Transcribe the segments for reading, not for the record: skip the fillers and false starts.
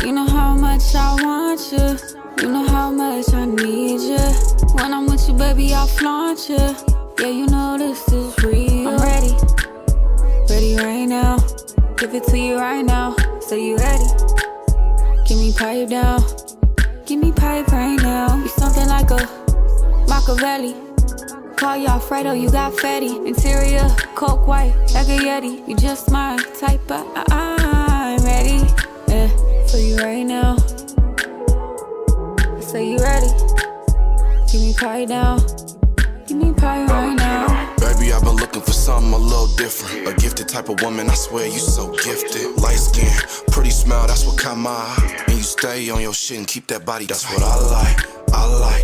You know how much I want you. You know how much I need you. When I'm with you, baby, I'll flaunt you. Yeah, you know this is real. I'm ready, ready right now. Give it to you right now. Say you ready. Give me pipe down. Give me pipe right now. You something like a Machiavelli. Call you Alfredo, you got fatty. Interior, coke white, like a Yeti. You just my type, but I'm ready. Yeah, for you right now. I say you ready. Give me pie down. Give me pie right now. Baby, I've been looking for something a little different. A gifted type of woman, I swear you so gifted. Light skin, pretty smile, that's what caught my eye. And you stay on your shit and keep that body, that's what I like.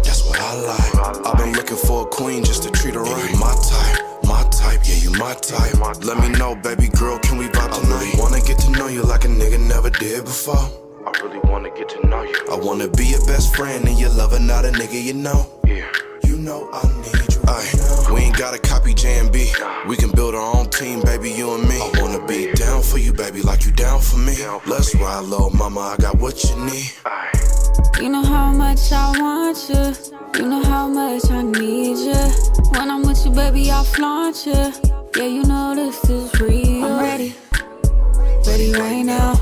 That's what I like. I've been looking for a queen just to treat her right. You my type, yeah, you my type. Let me know, baby girl, can we vibe tonight? I really wanna get to know you like a nigga never did before. I really wanna get to know you. I wanna be your best friend and your lover, not a nigga you know. Yeah, you know I need you. Aye, we ain't gotta copy J&B. We can build our own team, baby, you and me. I wanna be down for you, baby, like you down for me. Let's ride, little mama, I got what you need. You know how much I want you. You know how much I need you. When I'm with you, baby, I'll flaunt you. Yeah, you know this is real. I'm ready, ready right now.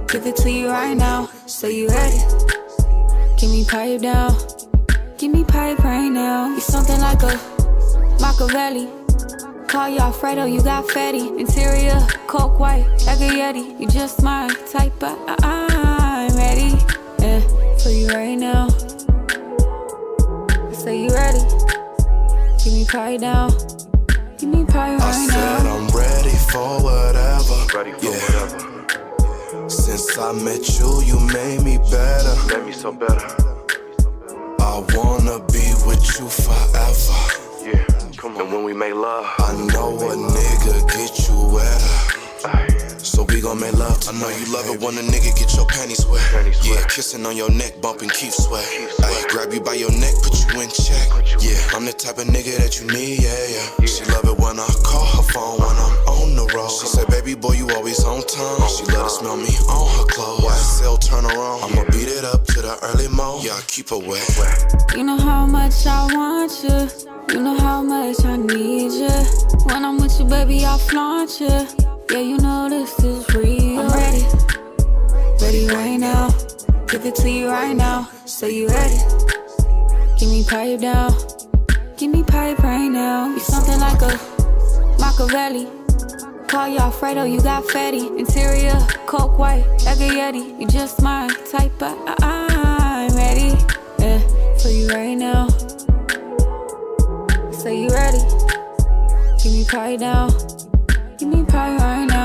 Give it to you right now. Say you ready. Give me pipe down. Give me pipe right now. You something like a Machiavelli. Call you Alfredo, you got fatty. Interior, coke white, like a Yeti. You just my type, but I'm ready. Yeah, for you right now. I say you ready. Give me pie down. Give me pie right now. I said I'm ready for whatever. Whatever. Since I met you, you made me better. Made me so better. I wanna be with you forever. Yeah, come on. And when we make love, I know a nigga get you wetter. So we gon' make love tonight. I know you love it when a nigga get your panties wet. Yeah, kissing on your neck, bumping keep sweat. Ay, grab you by your neck, put you in check. Yeah, I'm the type of nigga that you need, yeah. She love it when I call her phone when I'm on the road. She said, baby boy, you always on time. She let it smell me on her clothes. YSL turn around, I'ma beat it up to the early morning. Yeah, I keep her wet. You know how much I want you. You know how much I need you. When I'm with you, baby, I'll flaunt you. Yeah, you know this is real. I'm ready, ready right now. Give it to you right now. Say you ready. Give me pipe down. Give me pipe right now. You something like a Machiavelli. Call you Alfredo, you got fatty. Interior, coke white, like a Yeti. You just my type, but I'm ready. Yeah, for you right now. Say you ready. Give me pie down. Give me pie right now.